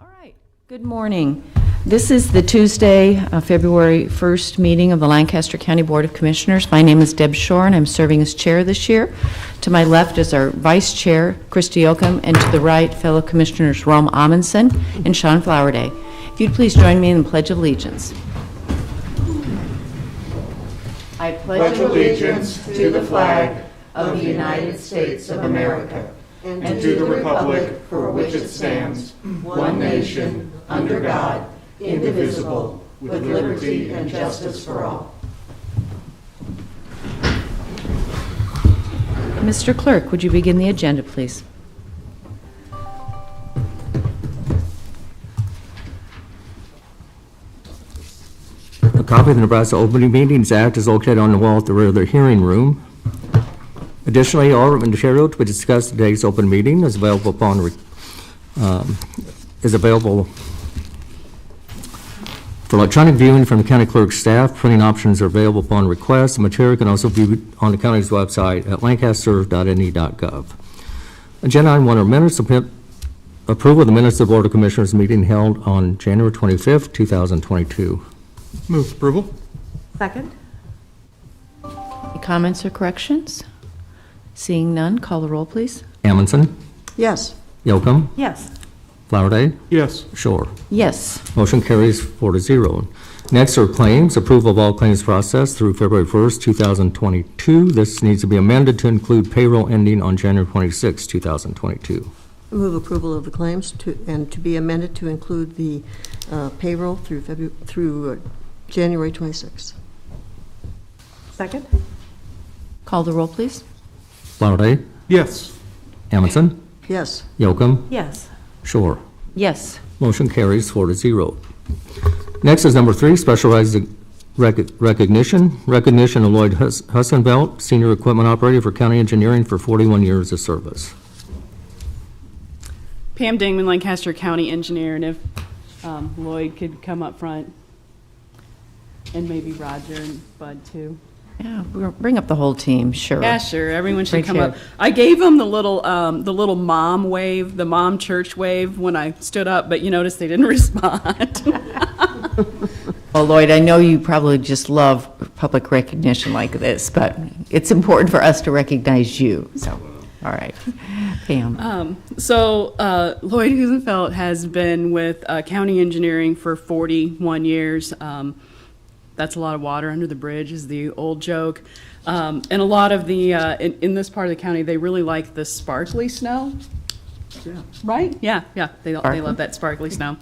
All right. Good morning. This is the Tuesday, February 1st meeting of the Lancaster County Board of Commissioners. My name is Deb Shore, and I'm serving as chair this year. To my left is our vice chair, Christy Yoakum, and to the right, fellow commissioners Rome Amundsen and Sean Flowerday. If you'd please join me in the Pledge of Allegiance. I pledge allegiance to the flag of the United States of America and to the republic for which it stands, one nation, under God, indivisible, with liberty and justice for all. Mr. Clerk, would you begin the agenda, please? A copy of the Nebraska Open Meetings Act is located on the wall at the rear of the hearing room. Additionally, all material to be discussed in today's open meeting is available for electronic viewing from the county clerk's staff. Printing options are available upon request. The material can also be on the county's website at lancaster.ne.gov. Agenda item 1 are minutes. Approval of the minutes of the Board of Commissioners meeting held on January 25th, 2022. Move approval. Second. Any comments or corrections? Seeing none, call the roll, please. Amundsen, Yes. Yoakum, Yes. Flowerday, Yes. Shore. Yes. Motion carries 4-0. Next are claims. Approval of all claims processed through February 1st, 2022. This needs to be amended to include payroll ending on January 26, 2022. Move approval of the claims to be amended to include the payroll through January 26th. Second. Call the roll, please. Flowerday, Yes. Amundsen, Yes. Yoakum, Yes. Shore. Yes. Motion carries 4-0. Next is number 3, special recognition. Recognition of Lloyd Hussenbelt, Senior Equipment Operator for County Engineering for 41 years of service. Pam Dingman, Lancaster County Engineer, and if Lloyd could come up front, and maybe Roger and Bud too. Yeah, we'll bring up the whole team, sure. Yeah, sure. Everyone should Right come here. up. I gave them the little mom wave, the mom church wave when I stood up, but you notice they didn't respond. Well, Lloyd, I know you probably just love public recognition like this, but it's important for us to recognize you, so, all right. Pam. Lloyd Hussenfeld has been with county engineering for 41 years. That's a lot of water under the bridge is the old joke. And a lot of the, in this part of the county, they really like the sparkly snow. Yeah. Right? Yeah. They love that sparkly snow.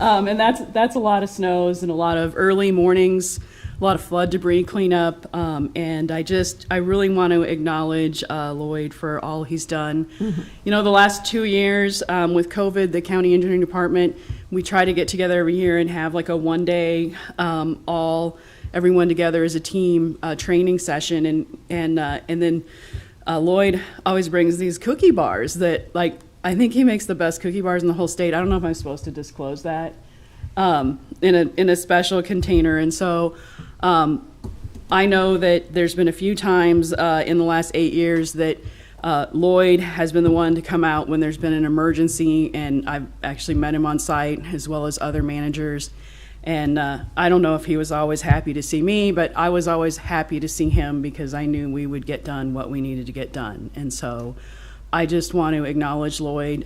And that's a lot of snows and a lot of early mornings, a lot of flood debris cleanup. And I really want to acknowledge Lloyd for all he's done. Mm-hmm. You know, the last 2 years with COVID, the county engineering department, we try to get together every year and have like a one-day everyone together as a team training session. And then Lloyd always brings these cookie bars that, like, I think he makes the best cookie bars in the whole state. I don't know if I'm supposed to disclose that, in a special container. And so I know that there's been a few times in the last 8 years that Lloyd has been the one to come out when there's been an emergency, and I've actually met him on site as well as other managers. And I don't know if he was always happy to see me, but I was always happy to see him because I knew we would get done what we needed to get done. And so I just want to acknowledge Lloyd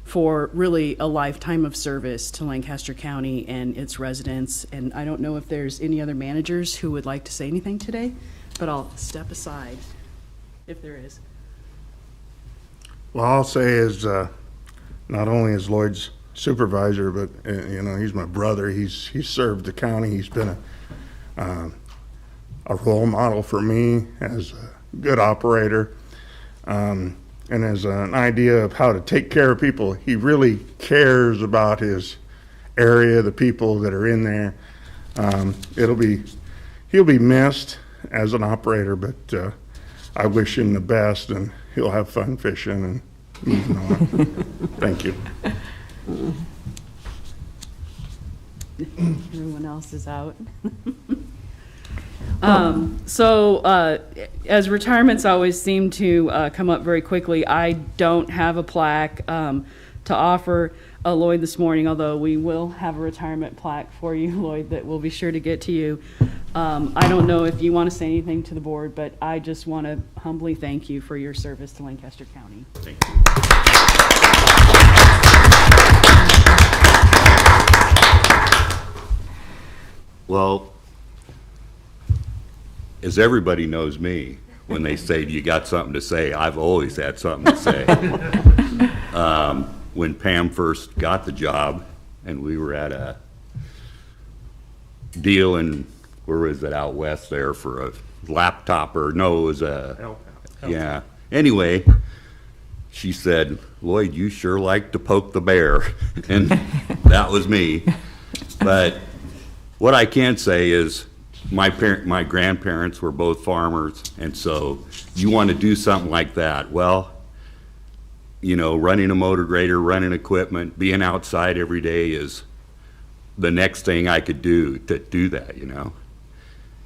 for really a lifetime of service to Lancaster County and its residents. And I don't know if there's any other managers who would like to say anything today, but I'll step aside if there is. Well, I'll say is not only is Lloyd's supervisor, but he's my brother. He's served the county. He's been a role model for me as a good operator, and as an idea of how to take care of people. He really cares about his area, the people that are in there. He'll be missed as an operator, but I wish him the best, and he'll have fun fishing and moving on. Thank you. Everyone else is out. As retirements always seem to come up very quickly, I don't have a plaque to offer. Lloyd this morning, although we will have a retirement plaque for you, Lloyd, that we'll be sure to get to you. I don't know if you want to say anything to the board, but I just want to humbly thank you for your service to Lancaster County. Thank you. Well, as everybody knows me, when they say, "You got something to say?" I've always had something to say. When Pam first got the job, and we were at a deal in, where was it, out west there, for a laptop, or no, it was a, yeah. Anyway, she said, "Lloyd, you sure like to poke the bear." And that was me. But what I can say is, my grandparents were both farmers, and so you want to do something like that. Well, you know, running a motor grader, running equipment, being outside every day is the next thing I could do to do that, you know.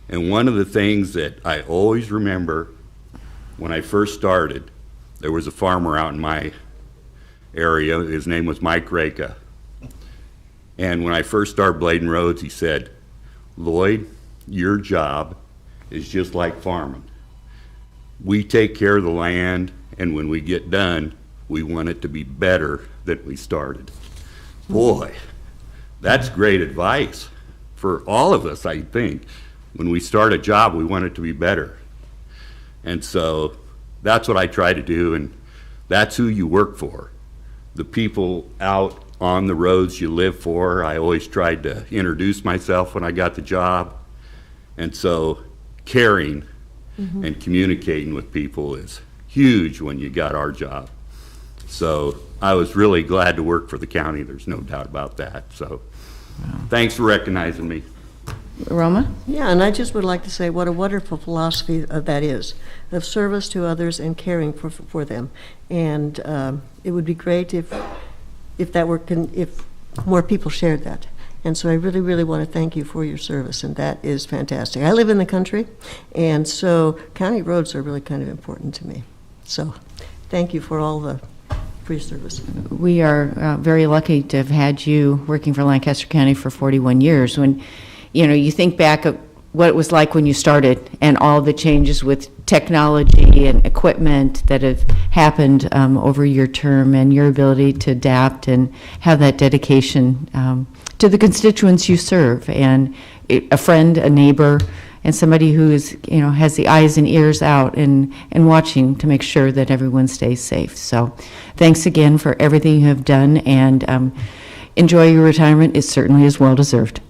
And one of the things that I always remember, when I first started, there was a farmer out in my area. His name was Mike Raka. And when I first started blading roads, he said, "Lloyd, your job is just like farming. We take care of the land, and when we get done, we want it to be better than we started." Boy, that's great advice for all of us, I think. When we start a job, we want it to be better. And so that's what I try to do, and that's who you work for. The people out on the roads you live for. I always tried to introduce myself when I got the job. And so caring and communicating with people is huge when you got our job. So I was really glad to work for the county. There's no doubt about that. So thanks for recognizing me. Roma? Yeah, and I just would like to say what a wonderful philosophy that is, of service to others and caring for them. And it would be great if more people shared that. And so I really, really want to thank you for your service, and that is fantastic. I live in the country, and so county roads are really kind of important to me. So thank you for all the free service. We are very lucky to have had you working for Lancaster County for 41 years. When, you know, you think back of what it was like when you started and all the changes with technology and equipment that have happened over your term, and your ability to adapt and have that dedication to the constituents you serve, and a friend, a neighbor, and somebody who is, you know, has the eyes and ears out and watching to make sure that everyone stays safe. So thanks again for everything you have done, and enjoy your retirement. It certainly is well deserved.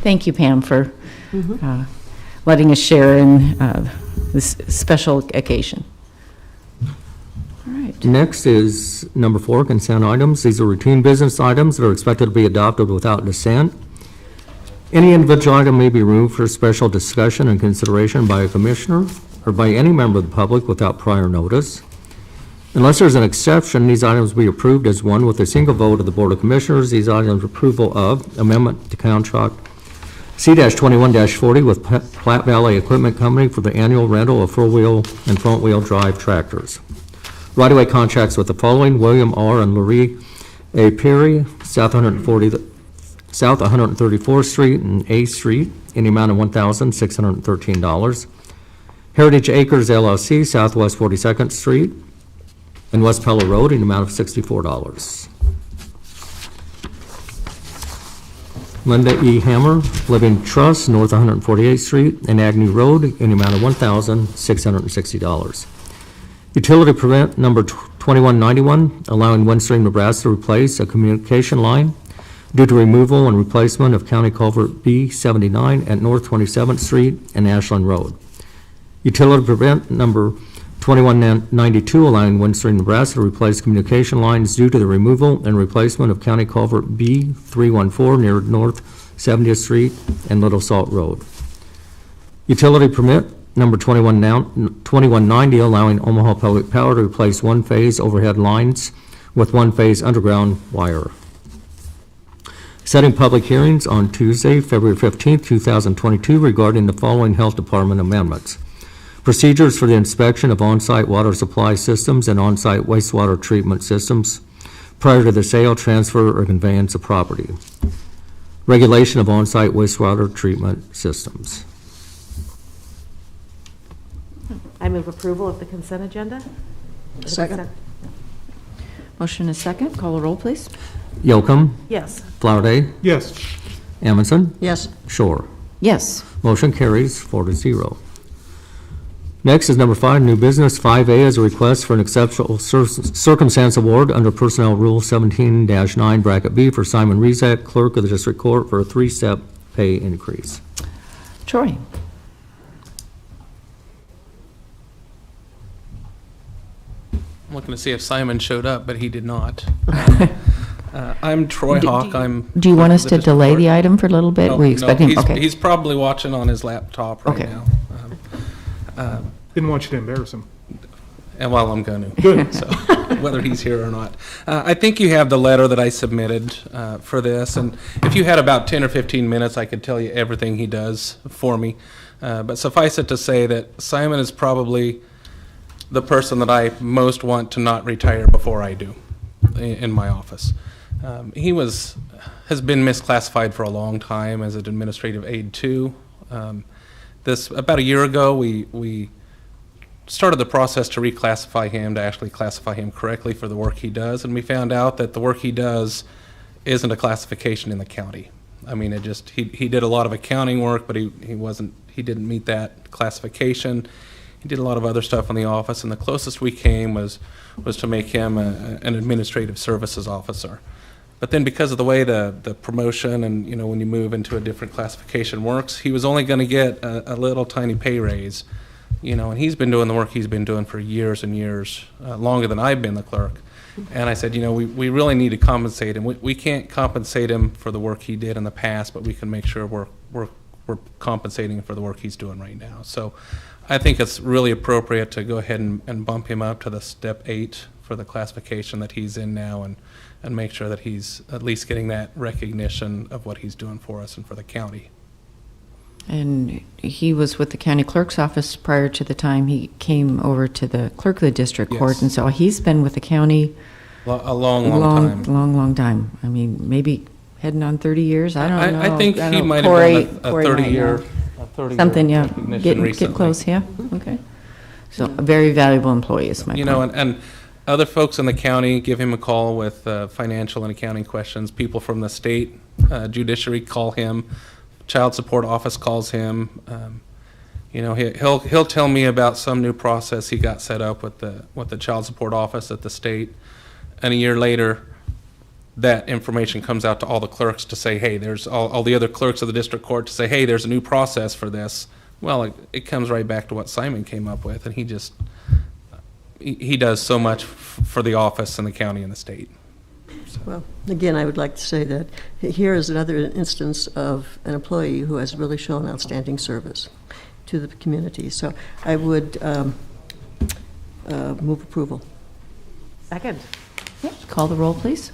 Thank you, Pam, for letting us share in this special occasion. All right. Next is number 4, consent items. These are routine business items that are expected to be adopted without dissent. Any individual item may be removed for special discussion and consideration by a commissioner or by any member of the public without prior notice. Unless there's an exception, these items will be approved as one with a single vote of the Board of Commissioners. These items approval of amendment to contract C-21-40 with Platte Valley Equipment Company for the annual rental of four-wheel and front-wheel drive tractors. Right-of-way contracts with the following: William R. and Laurie A. Perry, South 134th Street and A Street, in the amount of $1,613. Heritage Acres LLC, Southwest 42nd Street and West Pella Road, in the amount of $64. Linda E. Hammer, Living Trust, North 148th Street and Agnew Road, in the amount of $1,660. Utility permit number 2191, allowing Windstream, Nebraska to replace a communication line due to removal and replacement of County Culvert B79 at North 27th Street and Ashland Road. Utility permit number 2192, allowing Windstream, Nebraska to replace communication lines due to the removal and replacement of County Culvert B314 near North 70th Street and Little Salt Road. Utility permit number 2190, allowing Omaha Public Power to replace one-phase overhead lines with one-phase underground wire. Setting public hearings on Tuesday, February 15th, 2022, regarding the following Health Department amendments. procedures for the inspection of on-site water supply systems and on-site wastewater treatment systems prior to the sale, transfer, or conveyance of property, regulation of on-site wastewater treatment systems. I move approval of the consent agenda. Second. Motion is second. Call the roll, please. Yocum, Yes. Flowerday, Yes. Amundson, Yes. Shore. Yes. Motion carries 4-0. Next is number 5, new business. 5A is a request for an exceptional circumstance award under Personnel Rule 17-9, bracket B, for Simon Rezak, Clerk of the District Court, for a 3-step pay increase. Troy. I'm looking to see if Simon showed up, but he did not. I'm Troy Hawk. Do you want us to delay the item for a little bit? We expect him, okay. He's probably watching on his laptop right Okay. now. Didn't want you to embarrass him. And while I'm going to. Good. So, whether he's here or not. I think you have the letter that I submitted for this, and if you had about 10 or 15 minutes, I could tell you everything he does for me. But suffice it to say that Simon is probably the person that I most want to not retire before I do in my office. He has been misclassified for a long time as an administrative aide too. About a year ago, we started the process to reclassify him, to actually classify him correctly for the work he does, and we found out that the work he does isn't a classification in the county. I mean, he did a lot of accounting work, but he didn't meet that classification. He did a lot of other stuff in the office, and the closest we came was to make him an administrative services officer. But then because of the way the promotion and, when you move into a different classification works, he was only going to get a little tiny pay raise, and he's been doing the work he's been doing for years and years, longer than I've been the clerk. And I said, we really need to compensate him. We can't compensate him for the work he did in the past, but we can make sure we're compensating him for the work he's doing right now. So I think it's really appropriate to go ahead and bump him up to the step 8 for the classification that he's in now, and make sure that he's at least getting that recognition of what he's doing for us and for the county. And he was with the county clerk's office prior to the time he came over to the clerk of the district court. Yes. And so he's been with the county A long time. long time. I mean, maybe heading on 30 years. I don't know. I think I he don't know. might Corey- have done Corey a might 30-year know. Something, yeah. recognition recently. Get close, yeah. Okay. So a very valuable employee is my point. And other folks in the county give him a call with financial and accounting questions. People from the state judiciary call him. Child support office calls him. He'll tell me about some new process he got set up with the child support office at the state, and a year later, that information comes out to all the clerks to say, hey, there's all the other clerks of the district court to say, hey, there's a new process for this. Well, it comes right back to what Simon came up with, and he does so much for the office and the county and the state. Well, again, I would like to say that here is another instance of an employee who has really shown outstanding service to the community. So I would move approval. Second. Call the roll, please.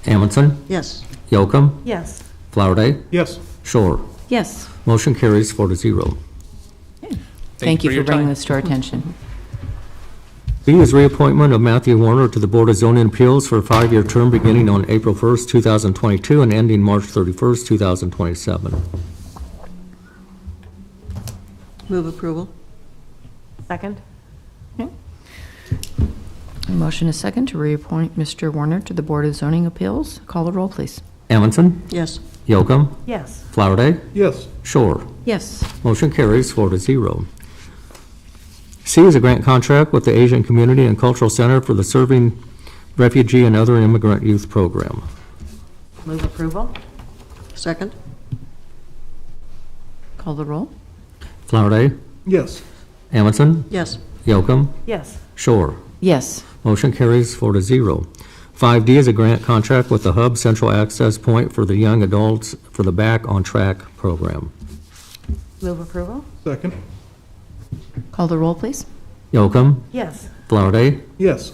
Amundson, Yes. Yocum, Yes. Flowerday, Yes. Shore. Yes. Motion carries 4-0. Thank you for for your bringing time. this to our attention. B is reappointment of Matthew Warner to the Board of Zoning Appeals for a 5-year term beginning on April 1st, 2022 and ending March 31st, 2027. Move approval. Second. A motion is second to reappoint Mr. Warner to the Board of Zoning Appeals. Call the roll, please. Amundson, Yes. Yocum, Yes. Flowerday, Yes. Shore. Yes. Motion carries 4-0. C is a grant contract with the Asian Community and Cultural Center for the Serving Refugee and Other Immigrant Youth Program. Move approval. Second. Call the roll. Flowerday, Yes. Amundson, Yes. Yocum, Yes. Shore. Yes. Motion carries 4-0. 5D is a grant contract with the Hub Central Access Point for the young adults for the Back on Track program. Move approval. Second. Call the roll, please. Yocum, Yes. Flowerday, Yes.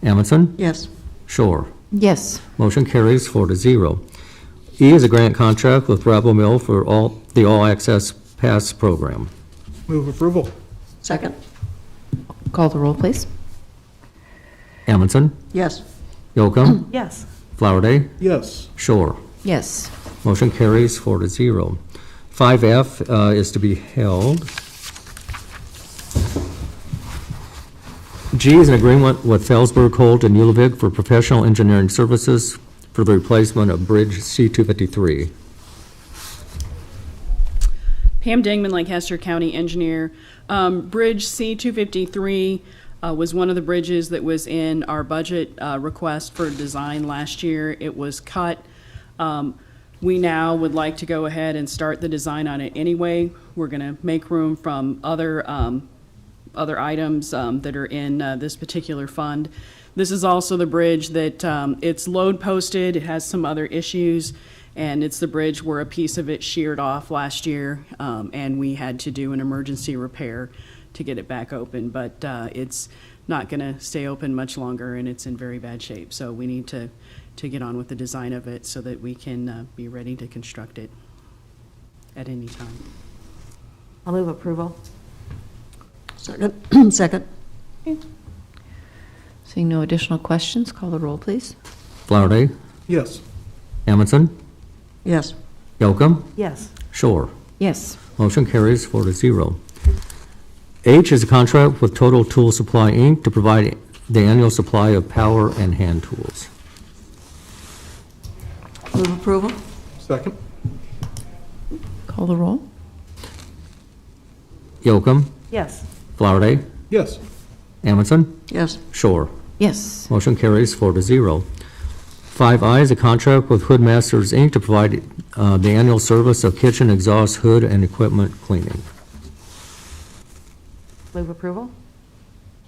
Amundson, Yes. Shore. Yes. Motion carries 4-0. E is a grant contract with Rebel Mill for the All Access Pass program. Move approval. Second? Call the roll, please. Amundson, Yes. Yocum, Yes. Flowerday, Yes. Shore. Yes. Motion carries 4-0. 5F is to be held. G is an agreement with Felsberg, Holt, and Ulevig for professional engineering services for the replacement of Bridge C-253. Pam Dingman, Lancaster County Engineer. Bridge C-253 was one of the bridges that was in our budget request for design last year. It was cut. We now would like to go ahead and start the design on it anyway. We're going to make room from other items that are in this particular fund. This is also the bridge that it's load posted. It has some other issues, and it's the bridge where a piece of it sheared off last year, and we had to do an emergency repair to get it back open. But it's not going to stay open much longer, and it's in very bad shape. So we need to get on with the design of it so that we can be ready to construct it at any time. I'll move approval. Second? Second? Seeing no additional questions, call the roll, please. Flowerday, Yes. Amundson, Yes. Yocum, Yes. Shore. Yes. Motion carries 4-0. H is a contract with Total Tool Supply, Inc. to provide the annual supply of power and hand tools. Move approval? Second? Call the roll. Yocum, Yes. Flowerday, Yes. Amundson, Yes. Shore. Yes. Motion carries 4-0. 5I is a contract with Hood Masters, Inc. to provide the annual service of kitchen exhaust hood and equipment cleaning. Move approval.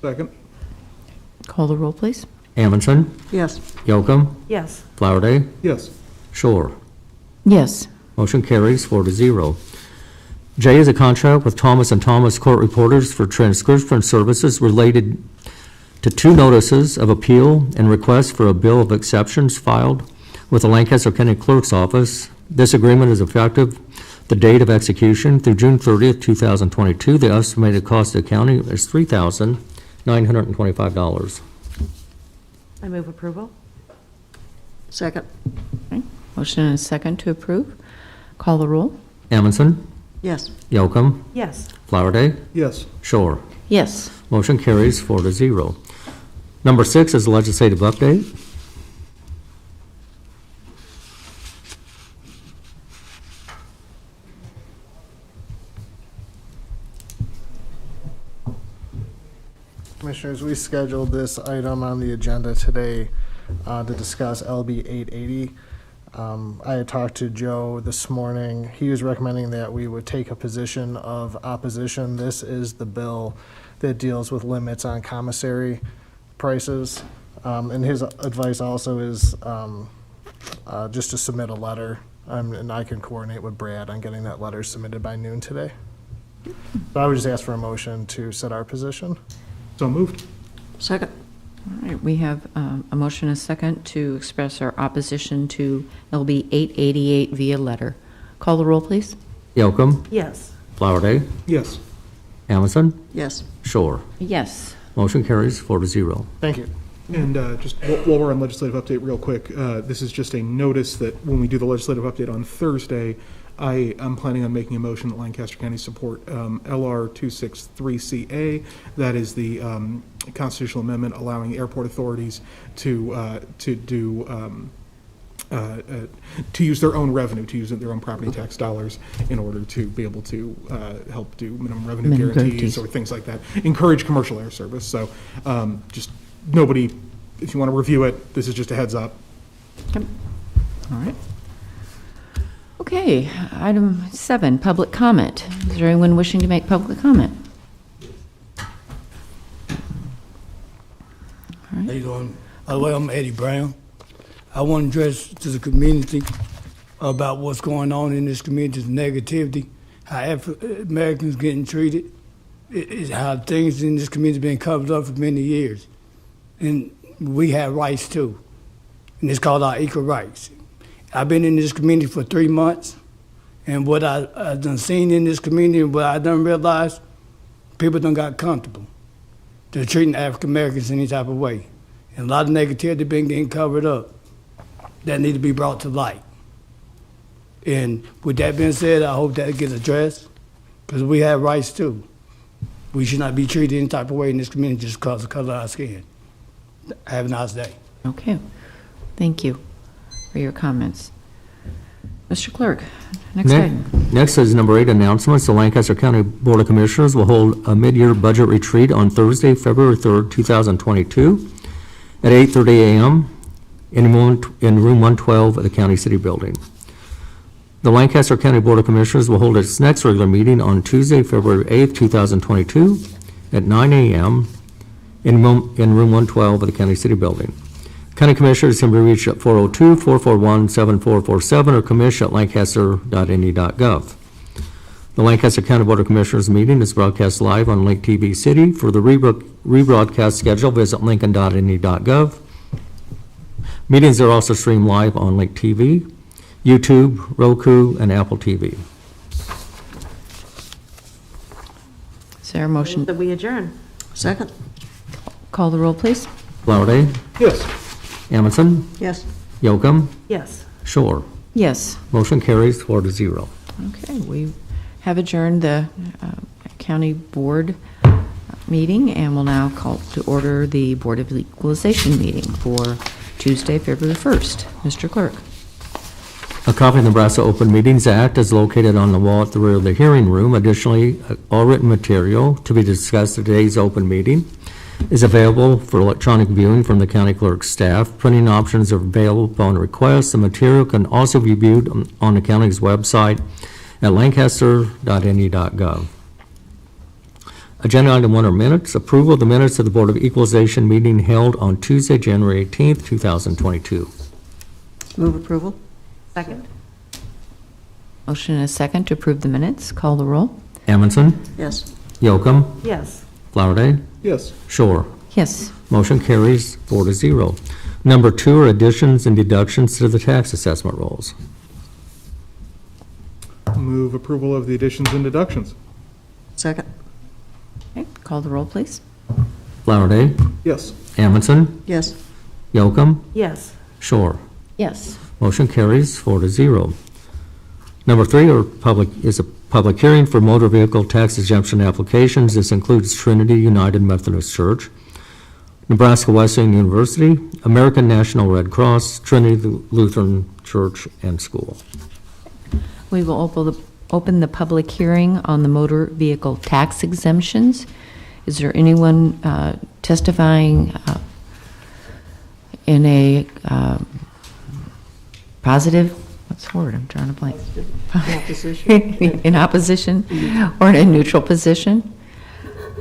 Second? Call the roll, please. Amundson, Yes. Yocum, Yes. Flowerday, Yes. Shore. Yes. Motion carries 4-0. J is a contract with Thomas & Thomas Court Reporters for transcription services related to 2 notices of appeal and requests for a bill of exceptions filed with the Lancaster County Clerk's Office. This agreement is effective the date of execution through June 30th, 2022. The estimated cost to the county is $3,925. I move approval. Second? Okay. Motion and a second to approve. Call the roll. Amundson, Yes. Yocum, Yes. Flowerday, Yes. Shore. Yes. Motion carries 4-0. Number 6 is legislative update. Commissioners, we scheduled this item on the agenda today to discuss LB 880. I had talked to Joe this morning. He was recommending that we would take a position of opposition. This is the bill that deals with limits on commissary prices. And his advice also is just to submit a letter, and I can coordinate with Brad on getting that letter submitted by noon today. So I would just ask for a motion to set our position. So moved. Second? All right, we have a motion and a second to express our opposition to LB 888 via letter. Call the roll, please. Yocum, Yes. Flowerday, Yes. Amundson, Yes. Shore. Yes. Motion carries 4-0. Thank you. And just while we're on legislative update, real quick, this is just a notice that when we do the legislative update on Thursday, I am planning on making a motion that Lancaster County support LR 263CA. That is the constitutional amendment allowing airport authorities to use their own revenue, to use their own property tax dollars in order to be able to help do minimum revenue Minimum guarantees guarantees. or things like that. Encourage commercial air service. So just nobody, if you want to review it, this is just a heads up. All right. Okay, item 7, public comment. Is there anyone wishing to make public comment? How you doing? By the way, I'm Eddie Brown. I want to address to the community about what's going on in this community, negativity, how Americans getting treated, how things in this community been covered up for many years. And we have rights too. And it's called our equal rights. I've been in this community for 3 months, and what I done seen in this community and what I done realized, People done got comfortable. They're treating African Americans any type of way. And a lot of negativity been getting covered up that need to be brought to light. And with that being said, I hope that gets addressed, because we have rights too. We should not be treated any type of way in this community just because of the color of our skin. Have a nice day. Okay, thank you for your comments. Mr. Clerk, next item. Next is number 8, announcements. The Lancaster County Board of Commissioners will hold a mid-year budget retreat on Thursday, February 3rd, 2022, at 8:30 a.m. in room 112 at the County City Building. The Lancaster County Board of Commissioners will hold its next regular meeting on Tuesday, February 8th, 2022, at 9 a.m. in room 112 at the County City Building. County Commissioners can be reached at 402-441-7447 or commish@lancaster.ne.gov. The Lancaster County Board of Commissioners meeting is broadcast live on Link TV City. For the rebroadcast schedule, visit lincoln.ne.gov. Meetings are also streamed live on Link TV, YouTube, Roku, and Apple TV. Is there a motion? That we adjourn. Second? Call the roll, please. Flowerday, Yes. Amundson, Yes. Yocum, Yes. Shore. Yes. Motion carries 4-0. Okay, we have adjourned the county board meeting and will now call to order the Board of Equalization meeting for Tuesday, February 1st. Mr. Clerk. A copy of the Nebraska Open Meetings Act is located on the wall at the rear of the hearing room. Additionally, all written material to be discussed at today's open meeting is available for electronic viewing from the county clerk's staff. Printing options are available upon request. The material can also be viewed on the county's website at lancaster.ne.gov. Agenda item 1 are minutes. Approval of the minutes of the Board of Equalization meeting held on Tuesday, January 18th, 2022. Move approval? Second? Motion and a second to approve the minutes. Call the roll. Amundson, Yes. Yocum, Yes. Flowerday, Yes. Shore. Yes. Motion carries 4-0. Number 2 are additions and deductions to the tax assessment rolls. Move approval of the additions and deductions. Second? Okay, call the roll, please. Flowerday, Yes. Amundson, Yes. Yocum, Yes. Shore. Yes. Motion carries 4-0. Number 3 is a public hearing for motor vehicle tax exemption applications. This includes Trinity United Methodist Church, Nebraska Wesleyan University, American National Red Cross, Trinity Lutheran Church and School. We will open the public hearing on the motor vehicle tax exemptions. Is there anyone testifying in a positive, what's the word, I'm trying to blank. In opposition or in a neutral position?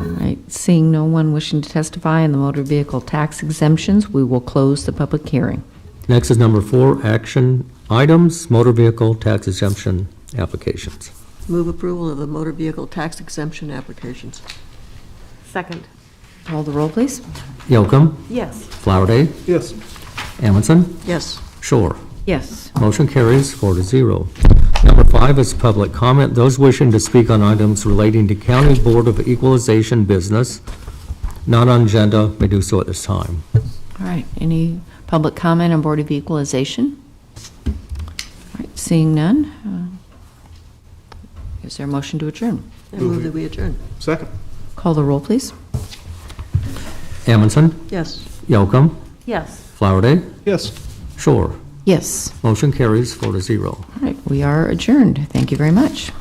All right, seeing no one wishing to testify in the motor vehicle tax exemptions, we will close the public hearing. Next is number 4, action items, motor vehicle tax exemption applications. Move approval of the motor vehicle tax exemption applications. Second? Call the roll, please. Yocum, Yes. Flowerday, Yes. Amundson, Yes. Shore. Yes. Motion carries 4-0. Number 5 is public comment. Those wishing to speak on items relating to County Board of Equalization business not on agenda may do so at this time. All right, any public comment on Board of Equalization? All right, seeing none, is there a motion to adjourn? I move that we adjourn. Second. Call the roll, please. Amundson, Yes. Yocum, Yes. Flowerday, Yes. Shore. Yes. Motion carries 4-0. All right, we are adjourned. Thank you very much.